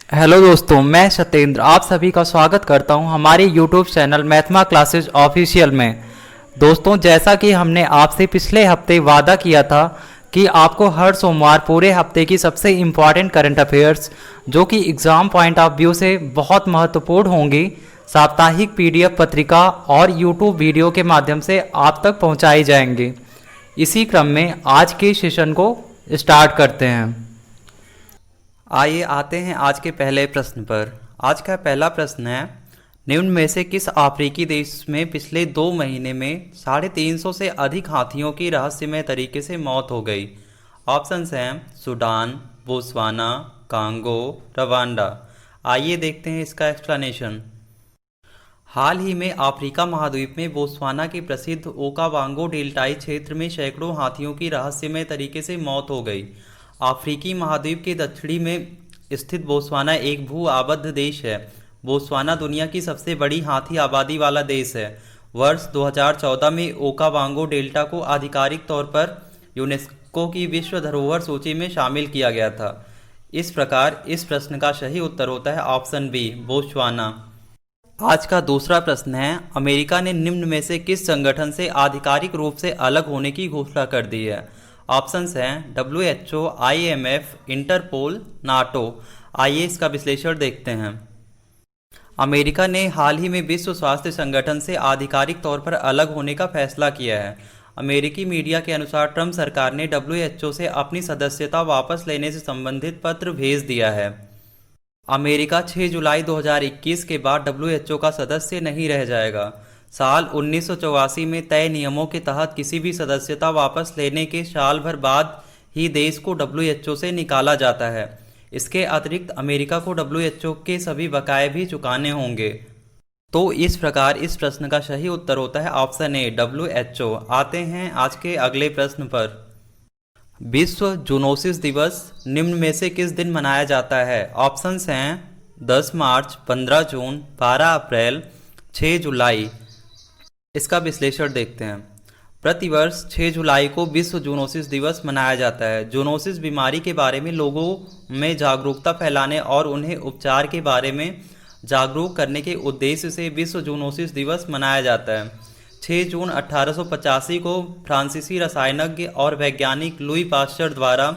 Hello दोस्तों, मैं सत्येंद्र आप सभी का स्वागत करता हूं हमारे यूट्यूब चैनल मैथमा क्लासेस ऑफिशियल में। दोस्तों, जैसा कि हमने आपसे पिछले हफ्ते वादा किया था कि आपको हर सोमवार पूरे हफ्ते की सबसे इम्पॉर्टेंट करंट अफेयर्स जो कि एग्ज़ाम पॉइंट ऑफ व्यू से बहुत महत्वपूर्ण होंगी, साप्ताहिक पीडीएफ पत्रिका और यूट्यूब वीडियो के माध्यम से आप तक पहुंचाई जाएंगे। इसी क्रम में आज के सेशन को स्टार्ट करते हैं। आइए आते हैं आज के पहले प्रश्न पर। आज का पहला प्रश्न है, निम्न में से किस अफ्रीकी देश में पिछले 2 महीने में 350 से अधिक हाथियों की रहस्यमय तरीके से मौत हो गई? ऑप्शंस हैं सूडान, बोत्सवाना, कांगो, रवांडा। आइए देखते हैं इसका एक्सप्लेनेशन। हाल ही में अफ्रीका महाद्वीप में बोत्सवाना के प्रसिद्ध ओकावांगो डेल्टाई क्षेत्र में सैकड़ों हाथियों की रहस्यमय तरीके से मौत हो गई। अफ्रीकी महाद्वीप के दक्षिणी में स्थित बोत्सवाना एक भू आबद्ध देश है। बोत्सवाना दुनिया की सबसे बड़ी हाथी आबादी वाला देश है। वर्ष 2014 में ओकावांगो डेल्टा को आधिकारिक तौर पर यूनेस्को की विश्व धरोहर सूची में शामिल किया गया था। इस प्रकार इस प्रश्न का सही उत्तर होता है ऑप्शन बी, बोत्सवाना। आज का दूसरा प्रश्न है, अमेरिका ने निम्न में से किस संगठन से आधिकारिक रूप से अलग होने की घोषणा कर दी है? ऑप्शंस हैं WHO, IMF, इंटरपोल, नाटो। आइए इसका विश्लेषण देखते हैं। अमेरिका ने हाल ही में विश्व स्वास्थ्य संगठन से आधिकारिक तौर पर अलग होने का फैसला किया है। अमेरिकी मीडिया के अनुसार ट्रंप सरकार ने WHO से अपनी सदस्यता वापस लेने से संबंधित पत्र भेज दिया है। अमेरिका 6 जुलाई 2021 के बाद WHO का सदस्य नहीं रह जाएगा। साल 1984 में तय नियमों के तहत किसी भी सदस्यता वापस लेने के साल भर बाद ही देश को WHO से निकाला जाता है। इसके अतिरिक्त अमेरिका को WHO के सभी बकाये भी चुकाने होंगे। तो इस प्रकार इस प्रश्न का सही उत्तर होता है ऑप्शन ए, WHO। आते हैं आज के अगले प्रश्न पर। विश्व जूनोसिस दिवस निम्न में से किस दिन मनाया जाता है? ऑप्शंस हैं 10 मार्च, 15 जून, 12 अप्रैल, 6 जुलाई। इसका विश्लेषण देखते हैं। प्रतिवर्ष 6 जुलाई को विश्व जूनोसिस दिवस मनाया जाता है। जूनोसिस बीमारी के बारे में लोगों में जागरूकता फैलाने और उन्हें उपचार के बारे में जागरूक करने के उद्देश्य से विश्व जूनोसिस दिवस मनाया जाता है। 6 जून 1885 को फ्रांसीसी रसायनज्ञ और वैज्ञानिक लुई पास्चर द्वारा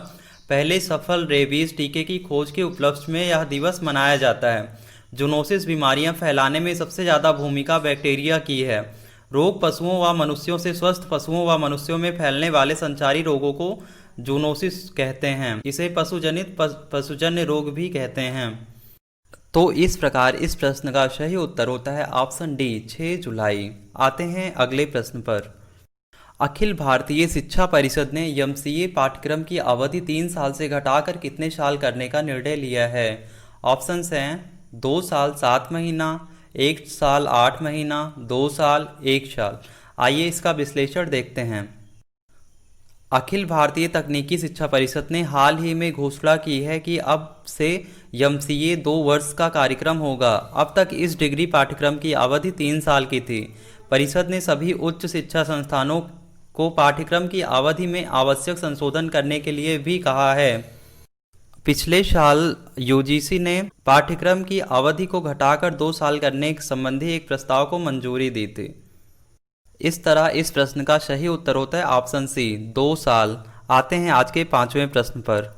पहले सफल रेबीज टीके की खोज के उपलक्ष्य में यह दिवस मनाया जाता है। जूनोसिस बीमारियां फैलाने में सबसे ज़्यादा भूमिका बैक्टीरिया की है। रोग पशुओं व मनुष्यों से स्वस्थ पशुओं व मनुष्यों में फैलने वाले संचारी रोगों को जूनोसिस कहते हैं। इसे पशुजन्य रोग भी कहते हैं। तो इस प्रकार इस प्रश्न का सही उत्तर होता है ऑप्शन डी, 6 जुलाई। आते हैं अगले प्रश्न पर। अखिल भारतीय शिक्षा परिषद ने MCA पाठ्यक्रम की अवधि 3 साल से घटाकर कितने साल करने का निर्णय लिया है? ऑप्शंस हैं 2 साल 7 महीना, 1 साल 8 महीना, 2 साल 1 साल। आइए इसका विश्लेषण देखते हैं। अखिल भारतीय तकनीकी शिक्षा परिषद ने हाल ही में घोषणा की है कि अब से MCA 2 वर्ष का कार्यक्रम होगा। अब तक इस डिग्री पाठ्यक्रम की अवधि 3 साल की थी। परिषद ने सभी उच्च शिक्षा संस्थानों को पाठ्यक्रम की अवधि में आवश्यक संशोधन करने के लिए भी कहा है। पिछले साल UGC ने पाठ्यक्रम की अवधि को घटाकर 2 साल करने संबंधी एक प्रस्ताव को मंजूरी दी थी। इस तरह इस प्रश्न का सही उत्तर होता है ऑप्शन सी, 2 साल। आते हैं आज के 5वें प्रश्न पर।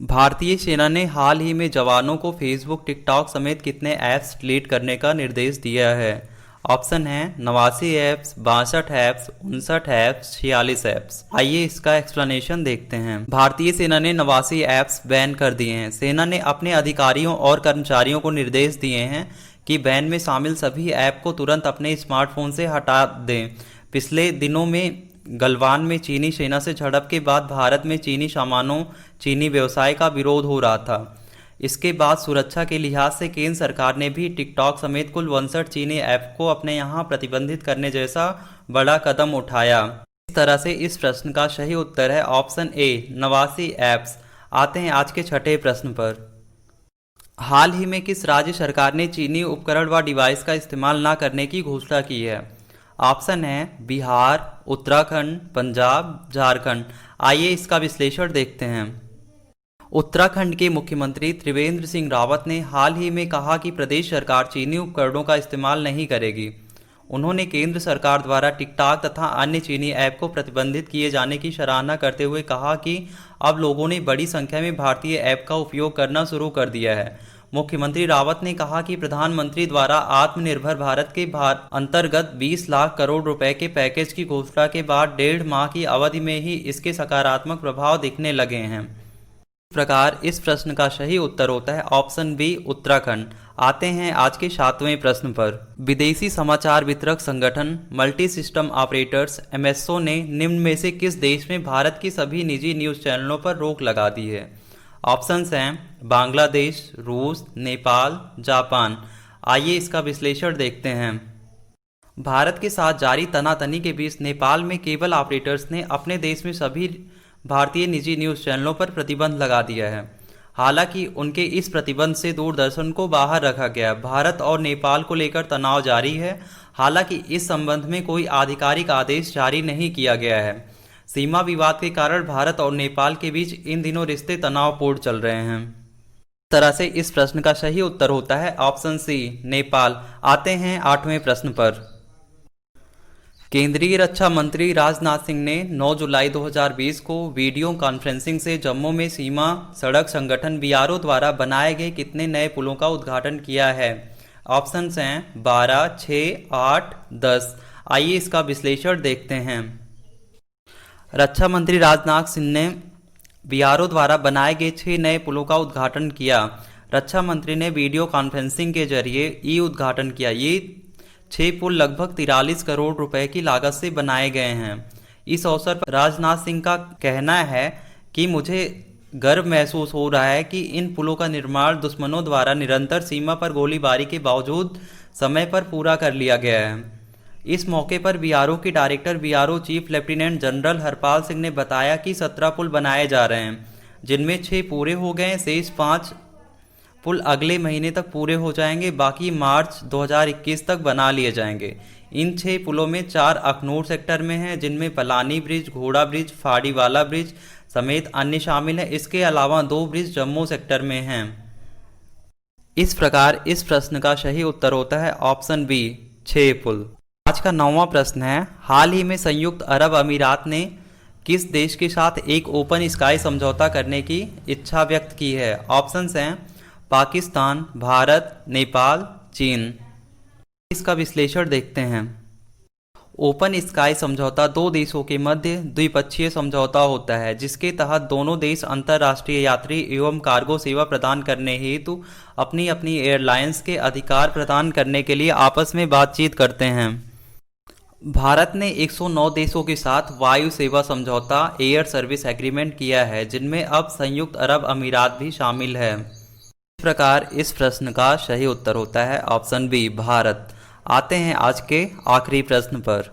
भारतीय सेना ने हाल ही में जवानों को फेसबुक, टिकटॉक समेत कितने ऐप्स डिलीट करने का निर्देश दिया है? ऑप्शन है 89 ऐप्स, 62 ऐप्स, 59 ऐप्स, 46 ऐप्स। आइए इसका एक्सप्लेनेशन देखते हैं। भारतीय सेना ने 89 ऐप्स बैन कर दिए हैं। सेना ने अपने अधिकारियों और कर्मचारियों को निर्देश दिए हैं कि बैन में शामिल सभी ऐप को तुरंत अपने स्मार्टफोन से हटा दें। पिछले दिनों में गलवान में चीनी सेना से झड़प के बाद भारत में चीनी सामानों, चीनी व्यवसाय का विरोध हो रहा था। इसके बाद सुरक्षा के लिहाज से केंद्र सरकार ने भी टिकटॉक समेत कुल 59 चीनी ऐप को अपने यहाँ प्रतिबंधित करने जैसा बड़ा कदम उठाया। इस तरह से इस प्रश्न का सही उत्तर है ऑप्शन ए, 89 ऐप्स। आते हैं आज के 6ठे प्रश्न पर। हाल ही में किस राज्य सरकार ने चीनी उपकरण व डिवाइस का इस्तेमाल न करने की घोषणा की है? ऑप्शन है बिहार, उत्तराखंड, पंजाब, झारखंड। आइए इसका विश्लेषण देखते हैं। उत्तराखंड के मुख्यमंत्री त्रिवेंद्र सिंह रावत ने हाल ही में कहा कि प्रदेश सरकार चीनी उपकरणों का इस्तेमाल नहीं करेगी। उन्होंने केंद्र सरकार द्वारा टिकटॉक तथा अन्य चीनी ऐप को प्रतिबंधित किए जाने की सराहना करते हुए कहा कि अब लोगों ने बड़ी संख्या में भारतीय ऐप का उपयोग करना शुरू कर दिया है। मुख्यमंत्री रावत ने कहा कि प्रधानमंत्री द्वारा आत्मनिर्भर भारत के अंतर्गत 20 लाख करोड़ रुपए के पैकेज की घोषणा के बाद 1.5 माह की अवधि में ही इसके सकारात्मक प्रभाव दिखने लगे हैं। इस प्रकार इस प्रश्न का सही उत्तर होता है ऑप्शन बी, उत्तराखंड। आते हैं आज के 7वें प्रश्न पर। विदेशी समाचार वितरक संगठन मल्टी सिस्टम ऑपरेटर्स एमएसओ ने निम्न में से किस देश में भारत की सभी निजी न्यूज़ चैनलों पर रोक लगा दी है? ऑप्शंस हैं बांग्लादेश, रूस, नेपाल, जापान। आइए इसका विश्लेषण देखते हैं। भारत के साथ जारी तनातनी के बीच नेपाल में केबल ऑपरेटर्स ने अपने देश में सभी भारतीय निजी न्यूज़ चैनलों पर प्रतिबंध लगा दिया है। हालांकि उनके इस प्रतिबंध से दूरदर्शन को बाहर रखा गया। भारत और नेपाल को लेकर तनाव जारी है। हालांकि इस संबंध में कोई आधिकारिक आदेश जारी नहीं किया गया है। सीमा विवाद के कारण भारत और नेपाल के बीच इन दिनों रिश्ते तनावपूर्ण चल रहे हैं। इस तरह से इस प्रश्न का सही उत्तर होता है ऑप्शन सी, नेपाल। आते हैं 8वें प्रश्न पर। केंद्रीय रक्षा मंत्री राजनाथ सिंह ने 9 जुलाई 2020 को वीडियो कॉन्फ्रेंसिंग से जम्मू में सीमा सड़क संगठन बीआरओ द्वारा बनाए गए कितने नए पुलों का उद्घाटन किया है? ऑप्शंस हैं 12, 6, 8, 10। आइए इसका विश्लेषण देखते हैं। रक्षा मंत्री राजनाथ सिंह ने बीआरओ द्वारा बनाए गए 6 नए पुलों का उद्घाटन किया। रक्षा मंत्री ने वीडियो कॉन्फ्रेंसिंग के जरिए ई उद्घाटन किया। ये 6 पुल लगभग 43 करोड़ रुपए की लागत से बनाए गए हैं। इस अवसर पर राजनाथ सिंह का कहना है कि मुझे गर्व महसूस हो रहा है कि इन पुलों का निर्माण दुश्मनों द्वारा निरंतर सीमा पर गोलीबारी के बावजूद समय पर पूरा कर लिया गया है। इस मौके पर बीआरओ के director BRO chief lieutenant general Harpal Singh ने बताया कि 17 पुल बनाए जा रहे हैं, जिनमें 6 पूरे हो गए। शेष 5 पुल अगले महीने तक पूरे हो जाएंगे। बाकी मार्च 2021 तक बना लिए जाएंगे। इन 6 पुलों में 4 अखनूर सेक्टर में हैं, जिनमें पलानी ब्रिज, घोड़ा ब्रिज, फाड़ीवाला ब्रिज समेत अन्य शामिल हैं। इसके अलावा 2 ब्रिज जम्मू सेक्टर में हैं। इस प्रकार इस प्रश्न का सही उत्तर होता है ऑप्शन बी, 6 पुल। आज का 9वां प्रश्न है। हाल ही में संयुक्त अरब अमीरात ने किस देश के साथ एक ओपन स्काई समझौता करने की इच्छा व्यक्त की है? ऑप्शंस हैं पाकिस्तान, भारत, नेपाल, चीन। इसका विश्लेषण देखते हैं। ओपन स्काई समझौता 2 देशों के मध्य द्विपक्षीय समझौता होता है, जिसके तहत दोनों देश अंतर्राष्ट्रीय यात्री एवं कार्गो सेवा प्रदान करने हेतु अपनी अपनी एयरलाइंस के अधिकार प्रदान करने के लिए आपस में बातचीत करते हैं। भारत ने 109 देशों के साथ वायु सेवा समझौता एयर सर्विस एग्रीमेंट किया है, जिनमें अब संयुक्त अरब अमीरात भी शामिल है। इस प्रकार इस प्रश्न का सही उत्तर होता है ऑप्शन बी, भारत। आते हैं आज के आखिरी प्रश्न पर।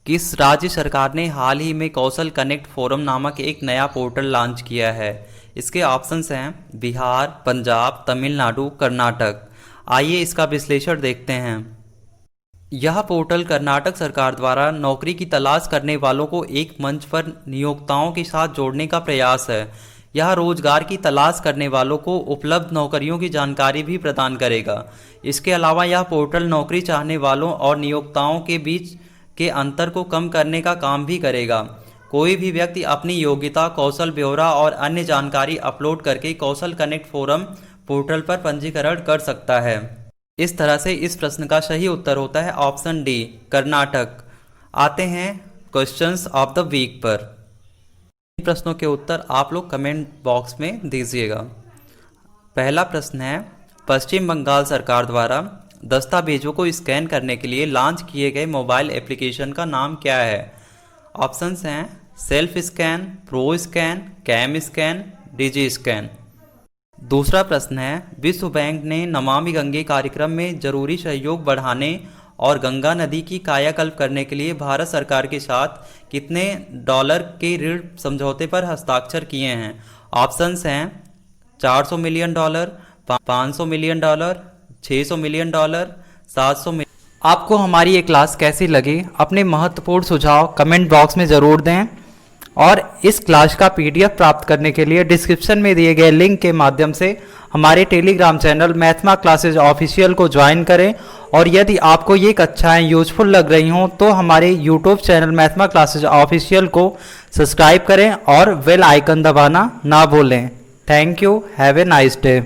किस राज्य सरकार ने हाल ही में कौशल कनेक्ट फोरम नामक एक नया पोर्टल लॉन्च किया है? इसके ऑप्शंस हैं बिहार, पंजाब, तमिलनाडु, कर्नाटक। आइए इसका विश्लेषण देखते हैं। यह पोर्टल कर्नाटक सरकार द्वारा नौकरी की तलाश करने वालों को एक मंच पर नियोक्ताओं के साथ जोड़ने का प्रयास है। यह रोजगार की तलाश करने वालों को उपलब्ध नौकरियों की जानकारी भी प्रदान करेगा। इसके अलावा यह पोर्टल नौकरी चाहने वालों और नियोक्ताओं के बीच के अंतर को कम करने का काम भी करेगा। कोई भी व्यक्ति अपनी योग्यता, कौशल ब्यौरा और अन्य जानकारी अपलोड करके कौशल कनेक्ट फोरम पोर्टल पर पंजीकरण कर सकता है। इस तरह से इस प्रश्न का सही उत्तर होता है ऑप्शन डी, कर्नाटक। आते हैं क्वेश्चंस ऑफ द वीक पर। इन प्रश्नों के उत्तर आप लोग कमेंट बॉक्स में दीजिएगा। पहला प्रश्न है, पश्चिम बंगाल सरकार द्वारा दस्तावेजों को स्कैन करने के लिए लॉन्च किए गए मोबाइल एप्लीकेशन का नाम क्या है? ऑप्शंस हैं self scan, pro scan, cam scan, digi scan. दूसरा प्रश्न है, विश्व बैंक ने नमामि गंगे कार्यक्रम में जरूरी सहयोग बढ़ाने और गंगा नदी की कायाकल्प करने के लिए भारत सरकार के साथ कितने डॉलर के ऋण समझौते पर हस्ताक्षर किए हैं? ऑप्शंस हैं 400 million dollar, 500 million dollar, 600 million dollar, 700 million. आपको हमारी ये क्लास कैसी लगी? अपने महत्वपूर्ण सुझाव कमेंट बॉक्स में ज़रूर दें और इस क्लास का पीडीएफ प्राप्त करने के लिए डिस्क्रिप्शन में दिए गए लिंक के माध्यम से हमारे टेलीग्राम चैनल मैथमा क्लासेज ऑफिशियल को ज्वाइन करें। और यदि आपको ये कक्षाएं यूजफुल लग रही हों तो हमारे यूट्यूब चैनल मैथमा क्लासेज ऑफिशियल को सब्सक्राइब करें और बेल आइकन दबाना ना भूलें। Thank you, have a nice day.